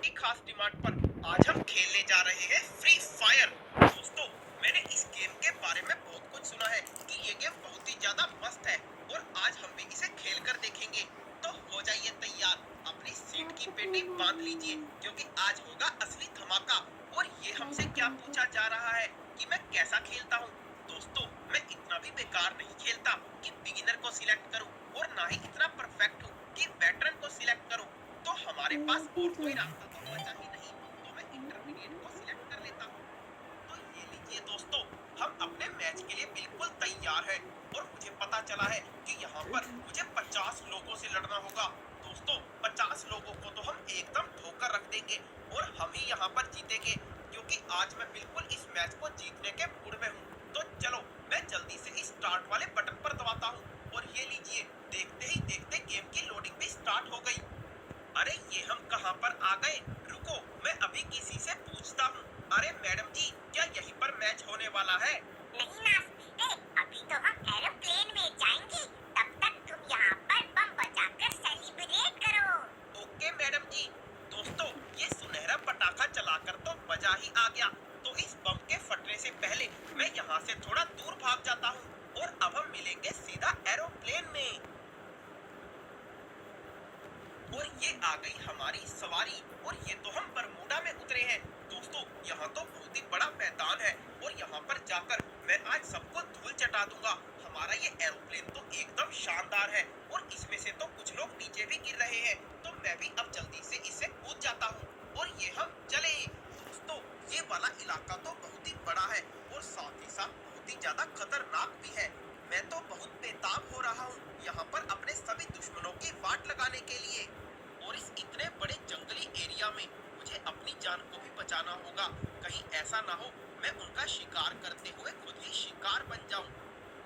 की खास डिमांड पर आज हम खेलने जा रहे हैं फ्री फायर। दोस्तों, मैंने इस गेम के बारे में बहुत कुछ सुना है कि ये गेम बहुत ही ज्यादा मस्त है और आज हम भी इसे खेल कर देखेंगे। तो हो जाइए तैयार, अपनी सीट की पेटी बांध लीजिए क्योंकि आज होगा असली धमाका। और ये हमसे क्या पूछा जा रहा है कि मैं कैसा खेलता हूँ। दोस्तों, मैं इतना भी बेकार नहीं खेलता कि बिगिनर को सिलेक्ट करूँ और ना ही इतना परफेक्ट हूँ कि वेटरन को सिलेक्ट करूँ। तो हमारे पास और कोई रास्ता तो बचा ही नहीं, तो मैं इंटरमीडिएट को सिलेक्ट कर लेता हूँ। तो ये लीजिए दोस्तों, हम अपने मैच के लिए बिल्कुल तैयार हैं और मुझे पता चला है कि यहाँ पर मुझे 50 लोगों से लड़ना होगा। दोस्तों, 50 लोगों को तो हम एकदम धोकर रख देंगे और हम ही यहाँ पर जीतेंगे क्योंकि आज मैं बिल्कुल इस मैच को जीतने के मूड में हूँ। तो चलो, मैं जल्दी से इस स्टार्ट वाले बटन पर दबाता हूँ और ये लीजिए, देखते ही देखते गेम की लोडिंग भी स्टार्ट हो गई। अरे ये हम कहाँ पर आ गए? रुको, मैं अभी किसी से पूछता हूँ। अरे मैडम जी, क्या यहीं पर मैच होने वाला है? नहीं नाचते, अभी तो हम एरोप्लेन में जाएंगे। तब तक तुम यहाँ पर बम बजाकर सेलिब्रेट करो। ओके मैडम जी। दोस्तों, ये सुनहरा पटाखा चलाकर तो मजा ही आ गया। तो इस बम के फटने से पहले मैं यहाँ से थोड़ा दूर भाग जाता हूँ और अब हम मिलेंगे सीधा एरोप्लेन में। और ये आ गई हमारी सवारी और ये तो हम बरमूडा में उतरे हैं। दोस्तों, यहाँ तो बहुत ही बड़ा मैदान है और यहाँ पर जाकर मैं आज सबको धूल चटा दूंगा। हमारा ये एरोप्लेन तो एकदम शानदार है और इसमें से तो कुछ लोग नीचे भी गिर रहे हैं, तो मैं भी अब जल्दी से इससे कूद जाता हूँ और ये हम चले। दोस्तों, ये वाला इलाका तो बहुत ही बड़ा है और साथ ही साथ बहुत ही ज्यादा खतरनाक भी है। मैं तो बहुत बेताब हो रहा हूँ यहाँ पर अपने सभी दुश्मनों की वाट लगाने के लिए। और इस इतने बड़े जंगली एरिया में मुझे अपनी जान को भी बचाना होगा। कहीं ऐसा ना हो मैं उनका शिकार करते हुए खुद ही शिकार बन जाऊं।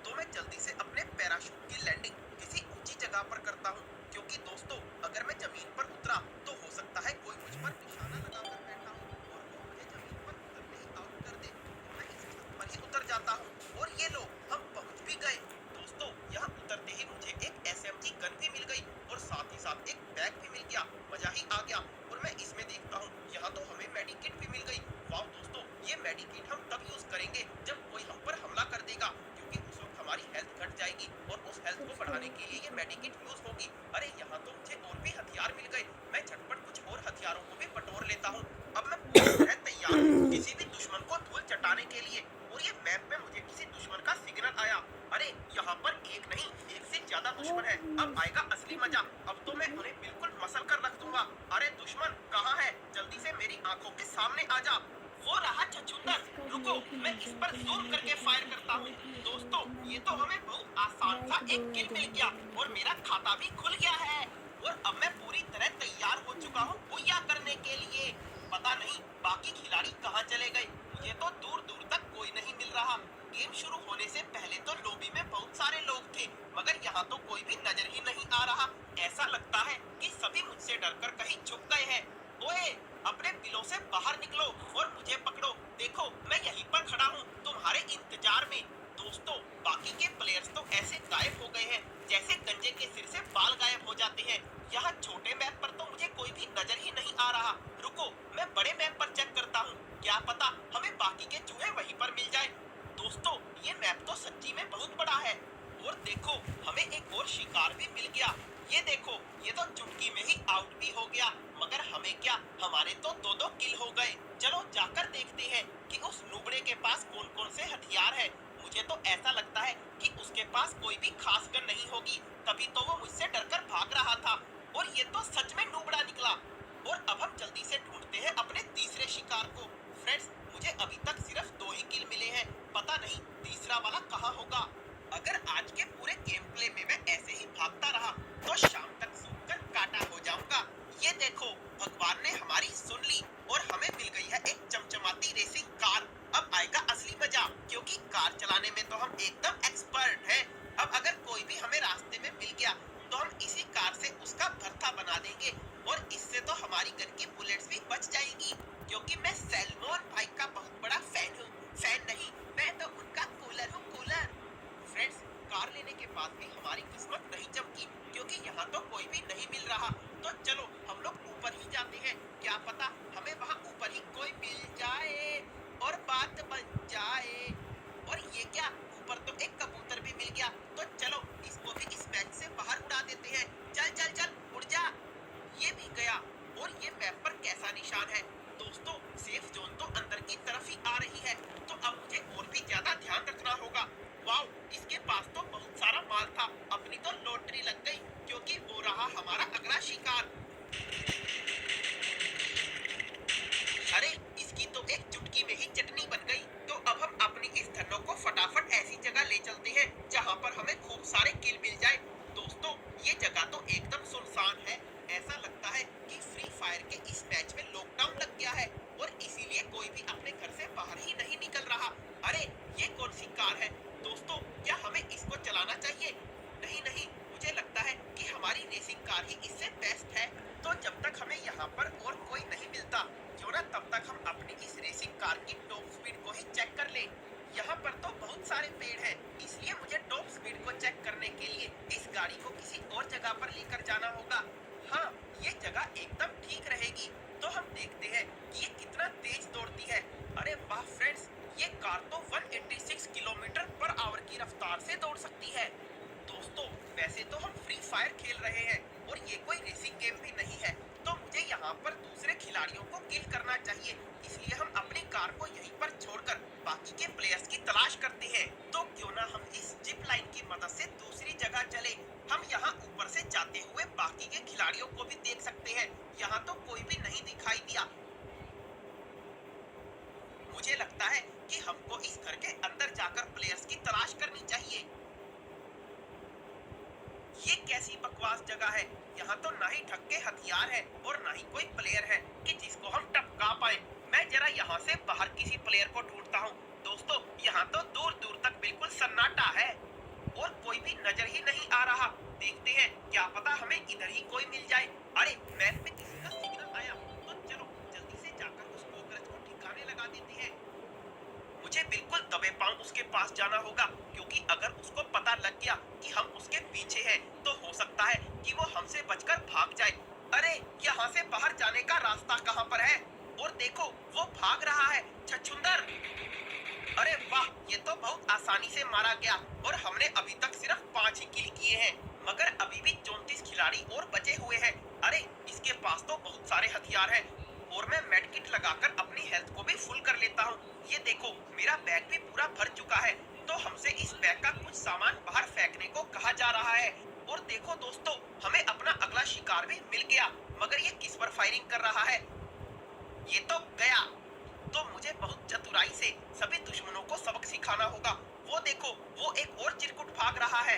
तो मैं जल्दी से अपने पैराशूट की लैंडिंग किसी ऊंची जगह पर करता हूं क्योंकि दोस्तों, अगर मैं जमीन पर उतरा तो हो सकता है कोई मुझ पर निशाना लगाकर बैठा हो और वो मुझे जमीन पर उतरते ही आउट कर दे। तो मैं इस छत पर ही उतर जाता हूँ और ये लो, हम पहुंच भी गए। दोस्तों, यहाँ उतरते ही मुझे एक एसएमजी गन भी मिल गई और साथ ही साथ एक बैग भी मिल गया। मजा ही आ गया। और मैं इसमें देखता हूँ यहाँ तो हमें मेडिकिट भी मिल गई। वाह दोस्तों, ये मेडिकिट हम तब यूज करेंगे जब कोई हम पर हमला कर देगा क्योंकि उस वक्त हमारी हेल्थ घट जाएगी और उस हेल्थ को बढ़ाने के लिए ये मेडिकिट यूज होगी। अरे यहाँ तो मुझे और भी हथियार मिल गए। मैं झटपट कुछ और हथियारों को भी बटोर लेता हूँ। अब मैं पूरी तरह तैयार हूँ किसी भी दुश्मन को धूल चटाने के लिए। और ये मैप में मुझे किसी दुश्मन का सिग्नल आया। अरे यहाँ पर एक नहीं, एक से ज्यादा दुश्मन है। अब आएगा असली मजा। अब तो मैं उन्हें बिल्कुल मसल कर रख दूंगा। अरे दुश्मन कहाँ है? जल्दी से मेरी आंखों के सामने आ जा। वो रहा छछूंदर। रुको, मैं इस पर जूम करके फायर करता हूँ। दोस्तों, ये तो हमें बहुत आसान सा एक किल मिल गया और मेरा खाता भी खुल गया है। और अब मैं पूरी तरह तैयार हो चुका हूँ बुया करने के लिए। पता नहीं बाकी खिलाड़ी कहाँ चले गए, मुझे तो दूर दूर तक कोई नहीं मिल रहा। गेम शुरू होने से पहले तो लॉबी में बहुत सारे लोग थे, मगर यहाँ तो कोई भी नजर ही नहीं आ रहा। ऐसा लगता है कि सभी मुझसे डरकर कहीं छुप गए हैं। ओए, अपने बिलों से बाहर निकलो और मुझे पकड़ो। देखो, मैं यहीं पर खड़ा हूँ तुम्हारे इंतजार में। दोस्तों, बाकी के प्लेयर्स तो ऐसे गायब हो गए हैं जैसे गंजे के सिर से बाल गायब हो जाते हैं। यहाँ छोटे मैप पर तो मुझे कोई भी नजर ही नहीं आ रहा। रुको, मैं बड़े मैप पर चेक करता हूँ, क्या पता हमें बाकी के चूहे वहीं पर मिल जाए। दोस्तों, ये मैप तो सच्ची में बहुत बड़ा है। और देखो, हमें एक और शिकार भी मिल गया। ये देखो, ये तो चुटकी में ही आउट भी हो गया, मगर हमें क्या, हमारे तो दो दो किल हो गए। चलो जाकर देखते हैं कि उस नुबड़े के पास कौन कौन से हथियार है। मुझे तो ऐसा लगता है कि उसके पास कोई भी खास गन नहीं होगी, तभी तो वो मुझसे डरकर भाग रहा था। और ये तो सच में नुबड़ा निकला। और अब हम जल्दी से ढूंढते हैं अपने तीसरे शिकार को। फ्रेंड्स, मुझे अभी तक सिर्फ 2 ही किल मिले हैं, पता नहीं तीसरा वाला कहाँ होगा। अगर आज के पूरे गेम प्ले में मैं ऐसे ही भागता रहा तो शाम तक सूखकर काटा हो जाऊंगा। ये देखो, भगवान ने हमारी सुन ली और हमें मिल गई है एक चमचमाती रेसिंग कार। अब आएगा असली मजा क्योंकि कार चलाने में तो हम एकदम एक्सपर्ट हैं। अब अगर कोई भी हमें रास्ते में मिल गया तो हम इसी कार से उसका भरता बना देंगे और इससे तो हमारी गन की बुलेट्स भी बच जाएगी क्योंकि मैं सैल्मोन भाई का बहुत बड़ा फैन हूँ। फैन नहीं, मैं तो उनका कूलर हूँ, कूलर। फ्रेंड्स, कार लेने के बाद भी हमारी किस्मत नहीं चमकी क्योंकि यहाँ तो कोई भी नहीं मिल रहा। तो चलो हम लोग ऊपर ही जाते हैं, क्या पता फायर के इस मैच में लॉकडाउन लग गया है और इसीलिए कोई भी अपने घर से बाहर ही नहीं निकल रहा। अरे ये कौन सी कार है दोस्तों, क्या हमें इसको चलाना चाहिए? नहीं नहीं, मुझे लगता है कि हमारी रेसिंग कार ही इससे बेस्ट है। तो जब तक हमें यहाँ पर और कोई नहीं मिलता, क्यों ना तब तक हम अपनी इस रेसिंग कार की टॉप स्पीड को ही चेक कर ले। यहाँ पर तो बहुत सारे पेड़ हैं, इसलिए मुझे टॉप स्पीड को चेक करने के लिए इस गाड़ी को किसी और जगह पर लेकर जाना होगा। हाँ, ये जगह एकदम ठीक रहेगी। तो हम देखते हैं कि ये कितना तेज दौड़ती है। अरे वाह फ्रेंड्स, ये कार तो 186 किलोमीटर पर आवर की रफ्तार से दौड़ सकती है। दोस्तों, वैसे तो हम फ्री फायर खेल रहे हैं और ये कोई रेसिंग गेम भी नहीं है, तो मुझे यहाँ पर दूसरे खिलाड़ियों को किल करना चाहिए। इसलिए हम अपनी कार को यहीं पर छोड़कर बाकी के प्लेयर्स की तलाश करते हैं। तो क्यों ना हम इस जिप लाइन की मदद से दूसरी जगह चले। हम यहाँ ऊपर से जाते हुए बाकी के खिलाड़ियों को भी देख सकते हैं। यहाँ तो कोई भी नहीं दिखाई दिया। मुझे लगता है कि हमको इस घर के अंदर जाकर प्लेयर्स की तलाश करनी चाहिए। ये कैसी बकवास जगह है, यहाँ तो ना ही ढक के हथियार है और ना ही कोई प्लेयर है कि जिसको हम टपका पाए। मैं जरा यहाँ से बाहर किसी प्लेयर को ढूंढता हूँ। दोस्तों, यहाँ तो दूर दूर तक बिल्कुल सन्नाटा है और कोई भी नजर ही नहीं आ रहा। देखते हैं, क्या पता हमें इधर ही कोई मिल जाए। अरे मैप में किसी का सिग्नल आया, तो चलो जल्दी से जाकर उस कोकरोच को ठिकाने लगा देते हैं। मुझे बिल्कुल दबे पांव उसके पास जाना होगा, क्योंकि अगर उसको पता लग गया कि हम उसके पीछे हैं, तो हो सकता है कि वो हमसे बचकर भाग जाए। अरे यहाँ से बाहर जाने का रास्ता कहाँ पर है? और देखो, वो भाग रहा है, छछूंदर। अरे वाह, ये तो बहुत आसानी से मारा गया और हमने अभी तक सिर्फ 5 ही किल किए हैं, मगर अभी भी 34 खिलाड़ी और बचे हुए हैं। अरे इसके पास तो बहुत सारे हथियार हैं और मैं मेडकिट लगाकर अपनी हेल्थ को भी फुल कर लेता हूँ। ये देखो, मेरा बैग भी पूरा भर चुका है, तो हमसे इस बैग का कुछ सामान बाहर फेंकने को कहा जा रहा है। और देखो दोस्तों, हमें अपना अगला शिकार भी मिल गया, मगर ये किस पर फायरिंग कर रहा है? ये तो गया। तो मुझे बहुत चतुराई से सभी दुश्मनों को सबक सिखाना होगा। वो देखो, वो एक और चिरकुट भाग रहा है।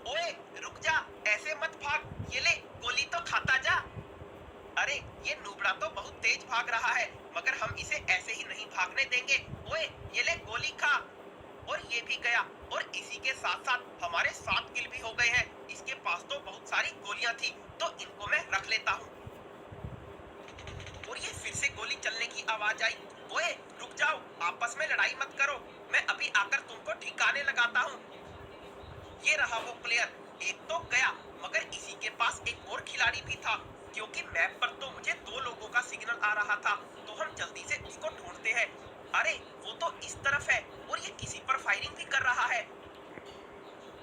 ओए रुक जा, ऐसे मत भाग, ये ले गोली तो खाता जा। अरे ये नूबड़ा तो बहुत तेज भाग रहा है, मगर हम इसे ऐसे ही नहीं भागने देंगे। ओए ये ले गोली खा। और ये भी गया और इसी के साथ साथ हमारे 7 किल भी हो गए हैं। इसके पास तो बहुत सारी गोलियां थी, तो इनको मैं रख लेता हूँ। और ये फिर से गोली चलने की आवाज आई। ओए रुक जाओ, आपस में लड़ाई मत करो, मैं अभी आकर तुमको ठिकाने लगाता हूँ। ये रहा वो प्लेयर, एक तो गया, मगर इसी के पास एक और खिलाड़ी भी था, क्योंकि मैप पर तो मुझे 2 लोगों का सिग्नल आ रहा था। तो हम जल्दी से उसको ढूंढते हैं। अरे वो तो इस तरफ है और ये किसी पर फायरिंग भी कर रहा है।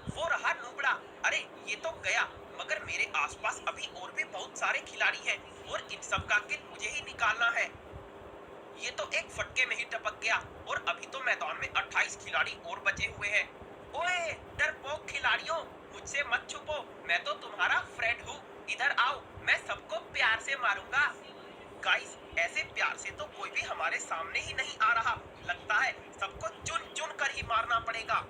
वो रहा नूबड़ा। अरे ये तो गया, मगर मेरे आसपास अभी और भी बहुत सारे खिलाड़ी हैं और इन सब का किल मुझे ही निकालना है। ये तो एक फटके में ही टपक गया और अभी तो मैदान में 28 खिलाड़ी और बचे हुए हैं। ओए डरपोक खिलाड़ियों, मुझसे मत छुपो, मैं तो तुम्हारा फ्रेंड हूँ। इधर आओ, मैं सबको प्यार से मारूंगा। गाइस, ऐसे प्यार से तो कोई भी हमारे सामने ही नहीं आ रहा। लगता है सबको चुन चुन कर ही मारना पड़ेगा।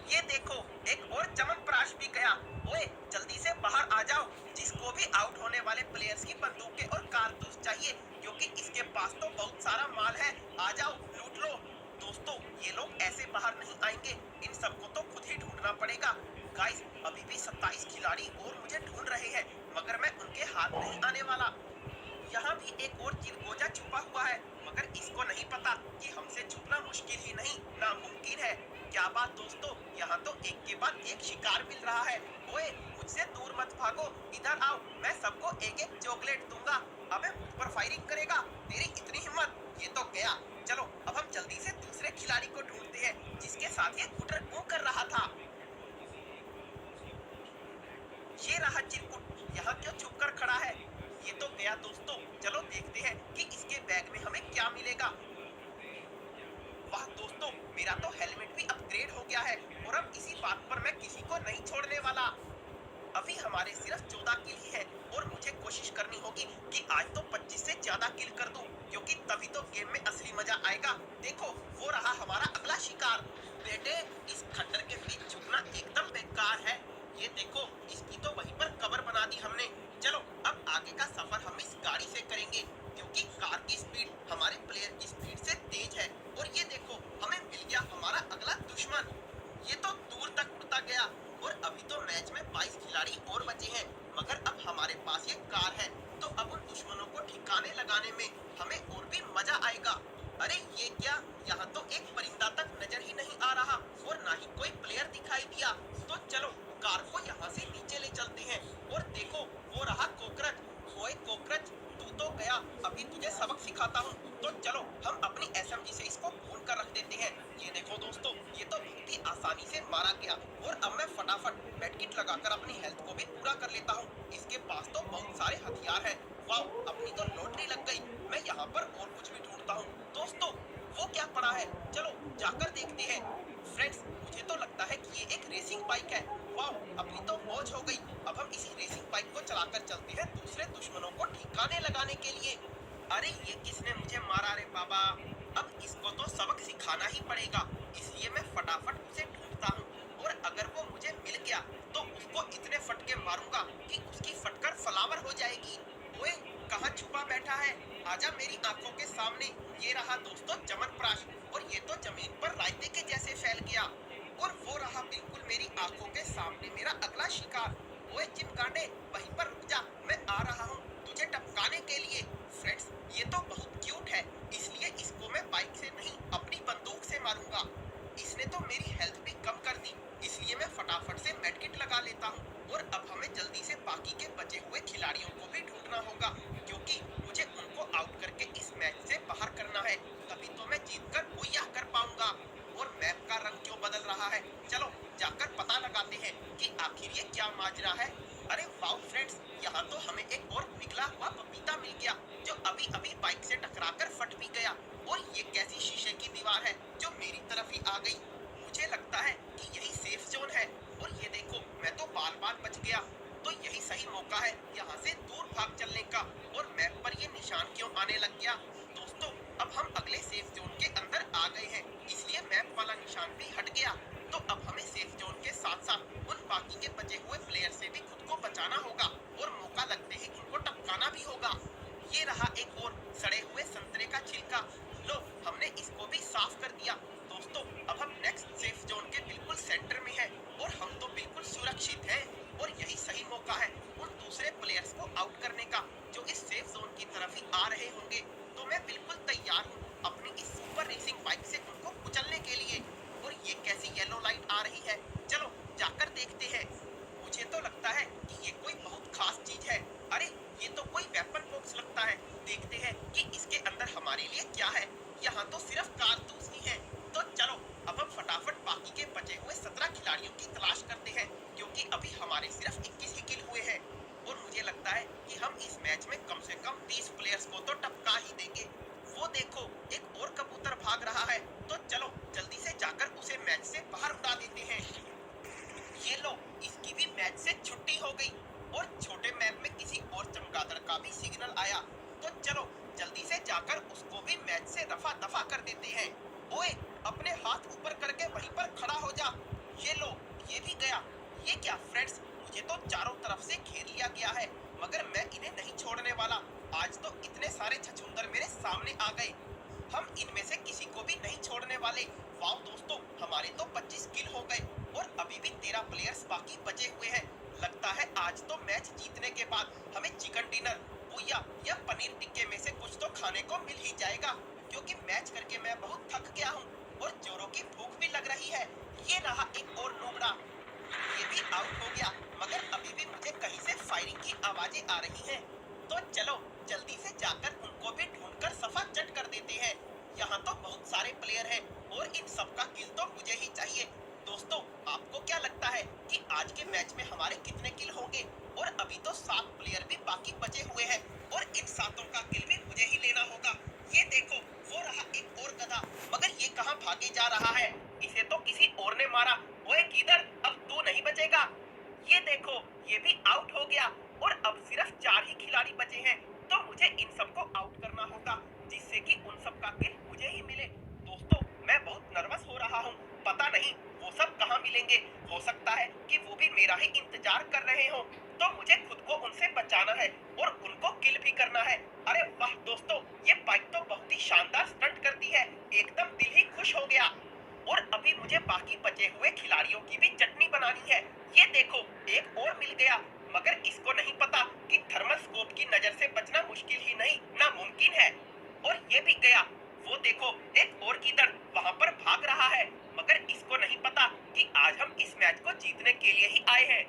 ये देखो, एक और चमनप्राश भी गया। ओए जल्दी से बाहर आ जाओ, जिसको भी आउट होने वाले प्लेयर्स की बंदूकें और कारतूस चाहिए, क्योंकि इसके पास तो बहुत सारा माल है। आ जाओ, लूट लो। दोस्तों, ये लोग ऐसे बाहर नहीं आएंगे, इन सबको तो खुद ही ढूंढना पड़ेगा। गाइस, अभी भी 27 खिलाड़ी और मुझे ढूंढ रहे हैं, मगर मैं उनके हाथ नहीं आने वाला। यहाँ भी एक और चिरगोजा छुपा हुआ है, मगर इसको नहीं पता कि हमसे छुपना मुश्किल ही नहीं, नामुमकिन है। क्या बात दोस्तों, यहाँ तो एक के बाद एक शिकार मिल रहा है। ओए मुझसे दूर मत भागो, इधर आओ, मैं सबको एक एक चॉकलेट दूंगा। अबे मुझ पर फायरिंग करेगा, तेरी इतनी हिम्मत? ये तो गया। चलो अब हम जल्दी से दूसरे खिलाड़ी को ढूंढते हैं, जिसके साथ ये गुटर गूं कर रहा था। ये रहा चिरकुट, यहाँ क्यों छुप कर खड़ा है? ये तो गया दोस्तों। चलो देखते हैं कि इसके बैग में हमें क्या मिलेगा। वाह दोस्तों, मेरा तो हेलमेट भी अपग्रेड हो गया है और अब इसी बात पर मैं किसी को नहीं छोड़ने वाला। अभी हमारे सिर्फ 14 किल ही है और मुझे कोशिश करनी होगी कि आज तो 25 से ज्यादा किल कर दूं, क्योंकि तभी तो गेम में असली मजा आएगा। देखो, वो रहा हमारा अगला शिकार। बेटे, इस खंडर के बीच छुपना एकदम बेकार है। ये देखो, इसकी तो वहीं पर कबर बना दी हमने। चलो अब आगे का सफर हम इस गाड़ी से करेंगे, क्योंकि कार की स्पीड हमारे प्लेयर की स्पीड से तेज है। और ये देखो, हमें मिल गया हमारा अगला दुश्मन। ये तो दूर तक उड़ता गया। और अभी तो मैच में 22 खिलाड़ी और बचे हैं, मगर अब हमारे पास ये कार है, तो अब उन दुश्मनों को ठिकाने लगाने में हमें और भी मजा आएगा। अरे ये क्या, यहाँ तो एक परिंदा तक नजर ही नहीं आ रहा और ना ही कोई प्लेयर दिखाई दिया। तो चलो कार को यहाँ से नीचे ले चलते हैं। और देखो, वो रहा कोकरच। ओए कोकरच, तू तो गया, अभी तुझे सबक सिखाता हूँ। तो चलो हम अपनी एसएमजी से इसको भून कर रख देते हैं। ये देखो दोस्तों, ये तो बहुत ही आसानी से मारा गया। और अब मैं फटाफट मेडकिट लगाकर अपनी हेल्थ को भी पूरा कर लेता हूँ। इसके पास तो बहुत सारे हथियार हैं। वाह, अपनी तो लॉटरी लग गई। मैं यहाँ पर और कुछ भी ढूंढता हूँ। दोस्तों, वो क्या पड़ा है, चलो जाकर देखते हैं। फ्रेंड्स, मुझे तो लगता है कि ये एक रेसिंग बाइक है। वाह, अपनी तो मौज हो गई। अब हम इसी रेसिंग बाइक को चलाकर चलते हैं दूसरे दुश्मनों को ठिकाने लगाने के लिए। अरे ये किसने मुझे मारा रे बाबा, अब इसको तो सबक सिखाना ही पड़ेगा। इसलिए मैं फटाफट उसे ढूंढता हूँ, और अगर वो मुझे मिल गया तो उसको इतने फटके मारूंगा कि उसकी फटकर फलावर हो जाएगी। ओए, कहाँ छुपा बैठा है, आजा मेरी आंखों के सामने। ये रहा दोस्तों च्यवनप्राश, और ये तो जमीन पर रायते के जैसे फैल गया। और वो रहा बिल्कुल मेरी आंखों के सामने मेरा अगला शिकार। ओए चिमगांडे, वहीं पर रुक जा, मैं आ रहा हूँ तुझे टपकाने के लिए। फ्रेंड्स, ये तो बहुत क्यूट है, इसलिए इसको मैं बाइक से नहीं अपनी बंदूक से मारूंगा। इसने तो मेरी हेल्थ भी कम कर दी, इसलिए मैं फटाफट से मेडकिट लगा लेता हूँ। और अब हमें जल्दी से बाकी के बचे हुए खिलाड़ियों को भी ढूंढना होगा, क्योंकि मुझे उनको आउट करके इस मैच से बाहर करना है, तभी तो मैं जीतकर हुइया कर पाऊंगा। और मैप का रंग क्यों बदल रहा है, चलो जाकर पता लगाते हैं कि आखिर ये क्या माजरा है। अरे वाओ फ्रेंड्स, यहाँ तो हमें एक और पिघला हुआ पपीता मिल गया, जो अभी अभी बाइक से टकराकर फट भी गया। और ये कैसी शीशे की दीवार है जो मेरी तरफ ही आ गई। मुझे लगता है कि यही सेफ जोन है। और ये देखो, मैं तो बाल बाल बच गया। तो यही सही मौका है यहाँ से दूर भाग चलने का। और मैप पर ये निशान क्यों आने लग गया। दोस्तों, अब हम अगले सेफ जोन के अंदर आ गए हैं, इसलिए मैप वाला निशान भी हट गया। तो अब हमें सेफ जोन के साथ साथ उन बाकी के बचे हुए प्लेयर से भी खुद को बचाना होगा, और मौका लगते ही उनको टपकाना भी होगा। ये रहा एक और सड़े हुए संतरे का छिलका। लो, हमने इसको भी साफ कर दिया। दोस्तों, अब हम नेक्स्ट सेफ जोन के बिल्कुल सेंटर में हैं, और हम तो बिल्कुल सुरक्षित हैं। और यही सही मौका है उन दूसरे प्लेयर्स को आउट करने का, जो इस सेफ जोन की तरफ ही आ रहे होंगे। तो मैं बिल्कुल तैयार हूँ अपनी इस सुपर रेसिंग बाइक से उनको कुचलने के लिए। और ये कैसी येलो लाइट आ रही है, चलो जाकर देखते हैं। मुझे तो लगता है कि ये कोई बहुत खास चीज है। अरे ये तो कोई वेपन बॉक्स लगता है, देखते हैं कि इसके अंदर हमारे लिए क्या है। यहाँ तो सिर्फ कारतूस ही है। तो चलो अब हम फटाफट बाकी के बचे हुए 17 खिलाड़ियों की तलाश करते हैं, क्योंकि अभी हमारे सिर्फ 21 ही किल हुए हैं। और मुझे लगता है कि हम इस मैच में कम से कम 30 प्लेयर्स को तो टपका ही देंगे। वो देखो, एक और कबूतर भाग रहा है, तो चलो जल्दी से जाकर उसे मैच से बाहर उड़ा देते हैं। ये लो, इसकी भी मैच से छुट्टी हो गई। और छोटे मैप में किसी और चमगादड़ का भी सिग्नल आया, तो चलो जल्दी से जाकर उसको भी मैच से रफा दफा कर देते हैं। ओए, अपने हाथ ऊपर करके वहीं पर खड़ा हो जा। ये लो, ये भी गया। ये क्या फ्रेंड्स, मुझे तो चारों तरफ से घेर लिया गया है, मगर मैं इन्हें नहीं छोड़ने वाला। आज तो इतने सारे छछूंदर मेरे सामने आ गए, हम इनमें से किसी को भी नहीं छोड़ने वाले। वाह दोस्तों, हमारे तो 25 किल हो गए, और अभी भी 13 प्लेयर्स बाकी बचे हुए हैं। लगता है आज तो मैच जीतने के बाद हमें चिकन डिनर, बुया या पनीर टिक्के में से कुछ तो खाने को मिल ही जाएगा, क्योंकि मैच करके मैं बहुत थक गया हूँ और जोरों की भूख भी लग रही है। ये रहा एक और नुबड़ा, ये भी आउट हो गया, मगर अभी भी मुझे कहीं से फायरिंग की आवाजें आ रही हैं। तो चलो जल्दी से जाकर उनको भी ढूंढकर सफा चट कर देते हैं। यहाँ तो बहुत सारे प्लेयर हैं, और इन सबका किल तो मुझे ही चाहिए। दोस्तों, आपको क्या लगता है कि आज के मैच में हमारे कितने किल होंगे। और अभी तो 7 प्लेयर भी बाकी बचे हुए हैं, और इन 7 का किल भी मुझे ही लेना होगा। ये देखो, वो रहा एक और गधा, मगर ये कहाँ भागे जा रहा है, इसे तो किसी और ने मारा। ओए किधर, अब तू नहीं बचेगा। ये देखो, ये भी आउट हो गया, और अब सिर्फ 4 ही खिलाड़ी बचे हैं। तो मुझे इन सबको आउट करना होगा, जिससे कि उन सब का किल मुझे ही मिले। दोस्तों, मैं बहुत नर्वस हो रहा हूँ, पता नहीं वो सब कहाँ मिलेंगे। हो सकता है कि वो भी मेरा ही इंतजार कर रहे हो। तो मुझे खुद को उनसे बचाना है और उनको किल भी करना है। अरे वाह दोस्तों, ये बाइक तो बहुत ही शानदार स्टंट करती है, एकदम दिल ही खुश हो गया। और अभी मुझे बाकी बचे हुए खिलाड़ियों की भी चटनी बनानी है। ये देखो, एक और मिल गया, मगर इसको नहीं पता कि थर्मल स्कोप की नजर से बचना मुश्किल ही नहीं नामुमकिन है। और ये भी गया। वो देखो, एक और गीदड़ वहां पर भाग रहा है, मगर इसको नहीं पता कि आज हम इस मैच को जीतने के लिए ही आए हैं।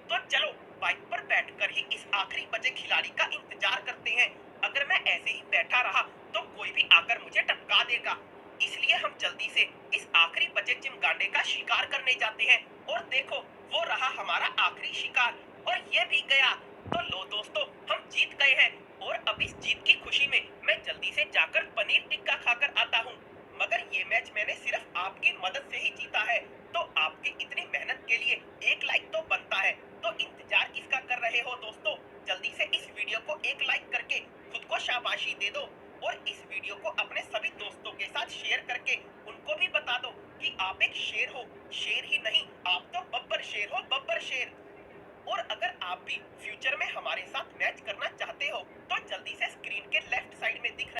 तो चलो बाइक पर बैठकर ही इस आखिरी बचे खिलाड़ी का इंतजार करते हैं। अगर मैं ऐसे ही बैठा रहा तो कोई भी आकर मुझे टपका देगा, इसलिए हम जल्दी से इस आखिरी बचे चिमगांडे का शिकार करने जाते हैं। और देखो, वो रहा हमारा आखिरी शिकार और ये भी गया। तो लो दोस्तों, हम जीत गए हैं और अब इस जीत की खुशी में मैं जल्दी से जाकर पनीर टिक्का खाकर आता हूँ। मगर ये मैच मैंने सिर्फ आपकी मदद से ही जीता है, तो आपकी इतनी मेहनत के लिए एक लाइक तो बनता है। तो इंतजार किसका कर रहे हो दोस्तों, जल्दी से इस वीडियो को एक लाइक करके खुद को शाबाशी दे दो और इस वीडियो को अपने सभी दोस्तों के साथ शेयर करके उनको भी बता दो कि आप एक शेर हो, शेर ही नहीं, आप तो बब्बर शेर हो, बब्बर शेर। और अगर आप भी फ्यूचर में हमारे साथ मैच करना चाहते हो तो